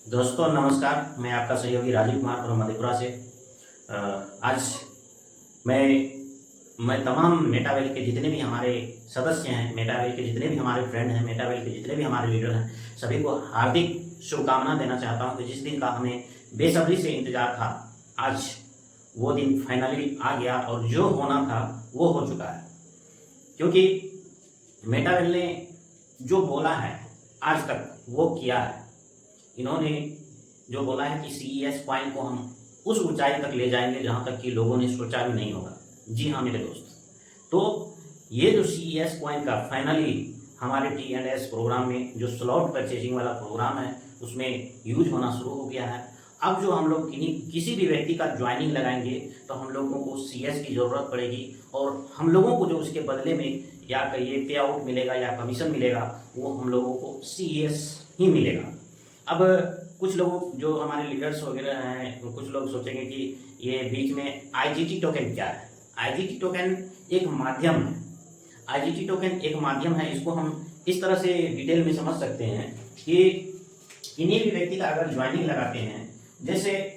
दोस्तों नमस्कार, मैं आपका सहयोगी राजीव कुमार फ्रॉम मधेपुरा से। आज मैं तमाम मेटावेल के जितने भी हमारे सदस्य हैं, मेटावेल के जितने भी हमारे फ्रेंड हैं, मेटावेल के जितने भी हमारे लीडर हैं, सभी को हार्दिक शुभकामना देना चाहता हूं कि जिस दिन का हमें बेसब्री से इंतजार था, आज वो दिन फाइनली आ गया और जो होना था वो हो चुका है। क्योंकि मेटावेल ने जो बोला है आज तक वो किया है। इन्होंने जो बोला है कि सीईएस पॉइंट को हम उस ऊंचाई तक ले जाएंगे जहां तक कि लोगों ने सोचा भी नहीं होगा। जी हाँ मेरे दोस्त, तो ये जो सीईएस पॉइंट का फाइनली हमारे T&S प्रोग्राम में जो स्लॉट परचेजिंग वाला प्रोग्राम है उसमें यूज होना शुरू हो गया है। अब जो हम लोग किसी भी व्यक्ति का ज्वाइनिंग लगाएंगे तो हम लोगों को सीएस की ज़रूरत पड़ेगी और हम लोगों को जो उसके बदले में या कहिए पे आउट मिलेगा या कमीशन मिलेगा वो हम लोगों को सीएस ही मिलेगा। अब कुछ लोग जो हमारे लीडर्स वगैरह हैं, कुछ लोग सोचेंगे कि ये बीच में आईजीटी टोकन क्या है। आईजीटी टोकन एक माध्यम है। आईजीटी टोकन एक माध्यम है। इसको हम इस तरह से डिटेल में समझ सकते हैं कि किन्हीं भी व्यक्ति का अगर ज्वाइनिंग लगाते हैं, जैसे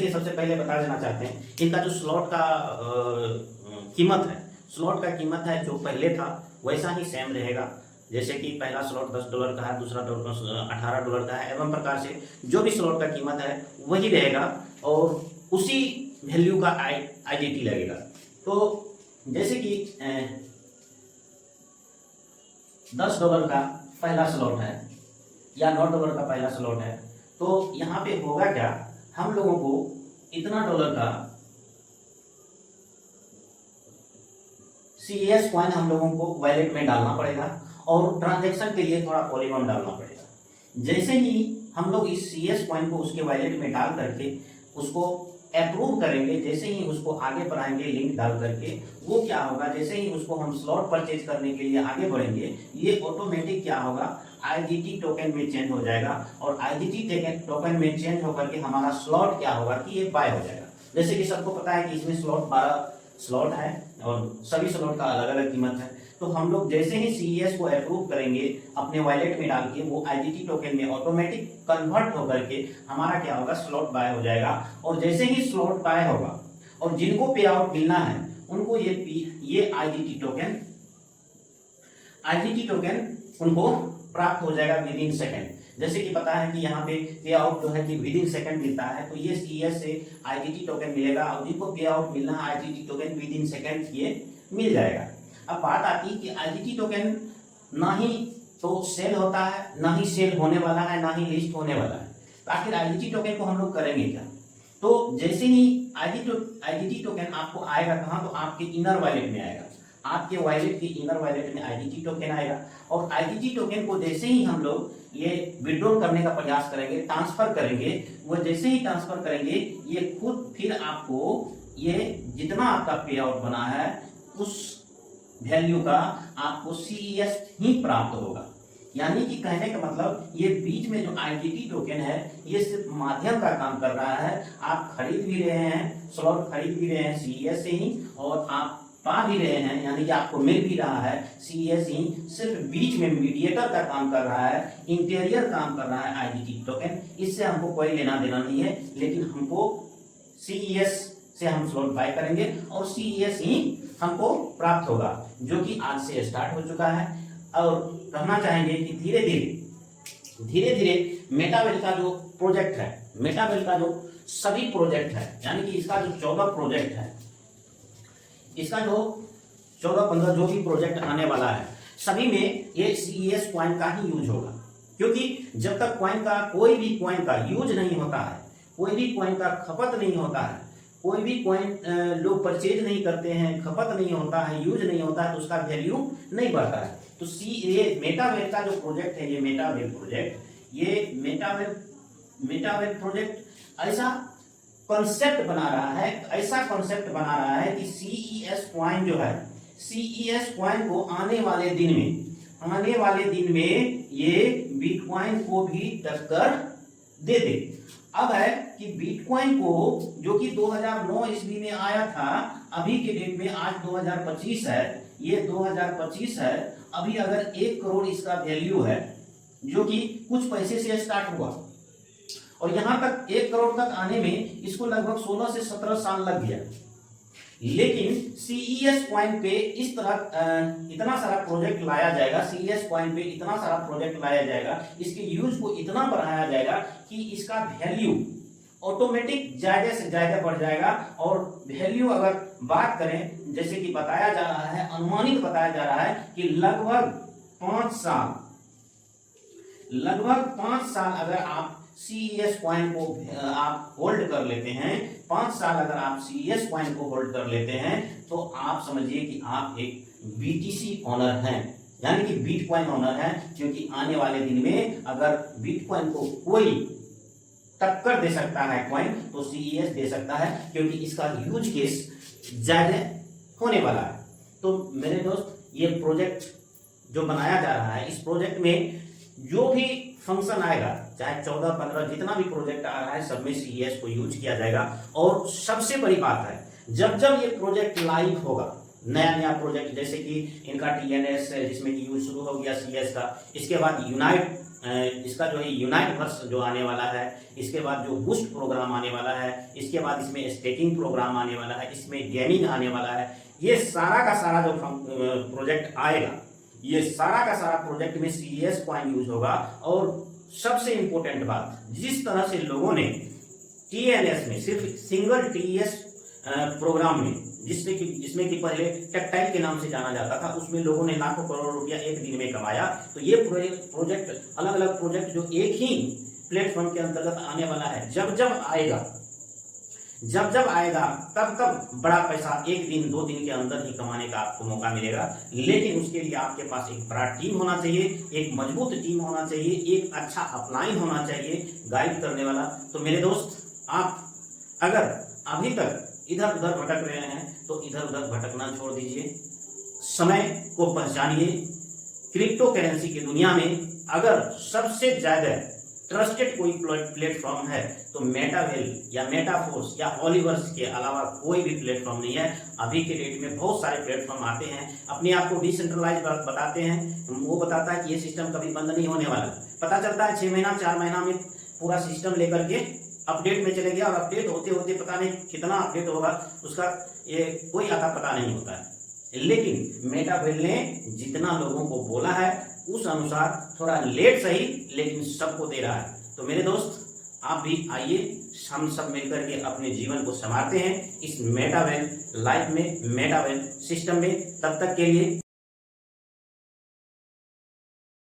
कि सबसे पहले बता देना चाहते हैं इनका जो स्लॉट का कीमत है, स्लॉट का कीमत है जो पहले था वैसा ही सेम रहेगा। जैसे कि पहला स्लॉट $10 का है, दूसरा $18 का है, एवं प्रकार से जो भी स्लॉट का कीमत है वही रहेगा और उसी वैल्यू का आईजीटी लगेगा। तो जैसे कि $10 का पहला स्लॉट है या $9 का पहला स्लॉट है, तो यहाँ पे होगा क्या, हम लोगों को इतना डॉलर का सीएस कॉइन हम लोगों को वॉलेट में डालना पड़ेगा और ट्रांजैक्शन के लिए थोड़ा पॉलीगॉन डालना पड़ेगा। जैसे ही हम लोग इस सीएस कॉइन को उसके वॉलेट में डाल करके उसको अप्रूव करेंगे, जैसे ही उसको आगे बढ़ाएंगे लिंक डाल करके, वो क्या होगा, जैसे ही उसको हम स्लॉट परचेज करने के लिए आगे बढ़ेंगे ये ऑटोमेटिक क्या होगा, आईजीटी टोकन में चेंज हो जाएगा और आईजीटी टोकन में चेंज होकर के हमारा स्लॉट क्या होगा कि ये बाय हो जाएगा। जैसे कि सबको पता है कि इसमें स्लॉट 12 स्लॉट है और सभी स्लॉट का अलग अलग कीमत है। तो हम लोग जैसे ही सीईएस को अप्रूव करेंगे अपने वॉलेट में डाल के, वो आईजीटी टोकन में ऑटोमेटिक कन्वर्ट होकर के हमारा क्या होगा, स्लॉट बाय हो जाएगा। और जैसे ही स्लॉट बाय होगा और जिनको पे आउट मिलना है उनको ये आईजीटी टोकन उनको प्राप्त हो जाएगा विद इन सेकेंड। जैसे कि पता है कि यहाँ पे पे आउट जो है कि विद इन सेकेंड मिलता है, तो ये सीईएस से आईजीटी टोकन मिलेगा और जिनको पे आउट मिलना है IGT token with in second ये मिल जाएगा। अब बात आती है कि आईजीटी टोकन ना ही तो सेल होता है, ना ही सेल होने वाला है, ना ही लिस्ट होने वाला है। तो आखिर आईजीटी टोकन को हम लोग करेंगे क्या? तो जैसे ही आईजीटी टोकन आपको आएगा कहाँ, तो आपके इनर वॉलेट में आएगा। आपके वॉलेट के इनर वॉलेट में आईजीटी टोकन आएगा और आईजीटी टोकन को जैसे ही हम लोग ये विड्रॉ करने का प्रयास करेंगे, ट्रांसफर करेंगे, वो जैसे ही ट्रांसफर करेंगे ये खुद फिर आपको ये जितना आपका पे आउट बना है उस वैल्यू का आपको सीईएस ही प्राप्त होगा। यानी कि कहने का मतलब ये बीच में जो आईजीटी टोकन है ये सिर्फ माध्यम का काम कर रहा है। आप खरीद भी रहे हैं, स्लॉट खरीद भी रहे हैं सीईएस से ही और आप पा भी रहे हैं, यानी कि आपको मिल भी रहा है सीईएस ही, सिर्फ बीच में मीडिएटर का काम कर रहा है, इंटीरियर काम कर रहा है आईजीटी टोकन। इससे हमको कोई लेना देना नहीं है, लेकिन हमको सीईएस से हम स्लॉट बाय करेंगे और सीईएस ही हमको प्राप्त होगा, जो कि आज से स्टार्ट हो चुका है। और कहना चाहेंगे कि धीरे धीरे मेटावेल का जो प्रोजेक्ट है, मेटावेल का जो सभी प्रोजेक्ट है, यानी कि इसका जो 14 प्रोजेक्ट है, इसका जो 14-15 जो भी प्रोजेक्ट आने वाला है, सभी में ये सीईएस कॉइन का ही यूज होगा। क्योंकि जब तक कोई भी कॉइन का यूज नहीं होता है, कोई भी कॉइन का खपत नहीं होता है, कोई भी कॉइन लोग परचेज नहीं करते हैं, खपत नहीं होता है, यूज नहीं होता है, तो उसका वैल्यू नहीं बढ़ता है। तो ये मेटावेल का जो प्रोजेक्ट है, ये मेटावेल प्रोजेक्ट ऐसा कॉन्सेप्ट बना रहा है कि सीईएस कॉइन जो है, सीईएस कॉइन को आने वाले दिन में ये बिटकॉइन को भी टक्कर दे दे। अब है कि बिटकॉइन को जो कि 2009 ईस्वी में आया था, अभी के डेट में आज 2025 है, ये 2025 है, अभी अगर 1 करोड़ इसका वैल्यू है जो कि कुछ पैसे से स्टार्ट हुआ, और यहाँ तक 1 करोड़ तक आने में इसको लगभग 16 से 17 साल लग गया। लेकिन सीईएस पॉइंट पे इस तरह इतना सारा प्रोजेक्ट लाया जाएगा, सीईएस पॉइंट पे इतना सारा प्रोजेक्ट लाया जाएगा, इसके यूज को इतना बढ़ाया जाएगा कि इसका वैल्यू ऑटोमेटिक ज्यादा से ज्यादा बढ़ जाएगा। और वैल्यू अगर बात करें, जैसे कि बताया जा रहा है, अनुमानित बताया जा रहा है कि लगभग 5 साल अगर आप सीईएस पॉइंट को आप होल्ड कर लेते हैं, 5 साल अगर आप सीईएस पॉइंट को होल्ड कर लेते हैं, तो आप समझिए कि आप एक बीटीसी ऑनर हैं, यानी कि बिटकॉइन ऑनर हैं। क्योंकि आने वाले दिन में अगर बिटकॉइन को कोई टक्कर दे सकता है कॉइन, तो सीईएस दे सकता है, क्योंकि इसका यूज केस ज्यादा होने वाला है। तो मेरे दोस्त, ये प्रोजेक्ट जो बनाया जा रहा है, इस प्रोजेक्ट में जो भी फंक्शन आएगा, चाहे 14-15 जितना भी प्रोजेक्ट आ रहा है, सब में सीईएस को यूज किया जाएगा। और सबसे बड़ी बात है, जब जब ये प्रोजेक्ट लाइव होगा, नया नया प्रोजेक्ट, जैसे कि इनका टीएनएस जिसमें कि यूज शुरू हो गया सीईएस का, इसके बाद यूनाइट, इसका जो है यूनाइट वर्स जो आने वाला है, इसके बाद जो बूस्ट प्रोग्राम आने वाला है, इसके बाद इसमें स्टेकिंग प्रोग्राम आने वाला है, इसमें गेमिंग आने वाला है, ये सारा का सारा जो प्रोजेक्ट आएगा, ये सारा का सारा प्रोजेक्ट में सीईएस पॉइंट यूज होगा। और सबसे इंपॉर्टेंट बात, जिस तरह से लोगों ने टीएनएस में सिर्फ सिंगल टीएस प्रोग्राम में, जिसमें कि पहले टेक्टाइल के नाम से जाना जाता था, उसमें लोगों ने लाखों करोड़ रुपया एक दिन में कमाया। तो ये प्रोजेक्ट, अलग अलग प्रोजेक्ट जो एक ही प्लेटफॉर्म के अंतर्गत आने वाला है, जब जब आएगा तब बड़ा पैसा एक दिन 2 दिन के अंदर ही कमाने का आपको मौका मिलेगा। लेकिन उसके लिए आपके पास एक बड़ा टीम होना चाहिए, एक मजबूत टीम होना चाहिए, एक अच्छा अपलाइन होना चाहिए गाइड करने वाला। तो मेरे दोस्त, आप अगर अभी तक इधर उधर भटक रहे हैं, तो इधर उधर भटकना छोड़ दीजिए, समय को पहचानिए। क्रिप्टो करेंसी की दुनिया में अगर सबसे ज्यादा ट्रस्टेड कोई प्लेटफॉर्म है, तो मेटावेल या मेटाफोर्स या हॉलीवर्स के अलावा कोई भी प्लेटफॉर्म नहीं है। अभी के डेट में बहुत सारे प्लेटफॉर्म आते हैं, अपने आप को डिसेंट्रलाइज बताते हैं, वो बताता है कि ये सिस्टम कभी बंद नहीं होने वाला। पता चलता है 6 महीना 4 महीना में पूरा सिस्टम लेकर के अपडेट में चले गया, और अपडेट होते होते पता नहीं कितना अपडेट होगा, उसका ये कोई आता पता नहीं होता है। लेकिन मेटावेल ने जितना लोगों को बोला है, उस अनुसार थोड़ा लेट सही, लेकिन सबको दे रहा है। तो मेरे दोस्त, आप भी आइए, हम सब मिलकर के अपने जीवन को संवारते हैं इस मेटावेल लाइफ में, मेटावेल सिस्टम में। तब तक के लिए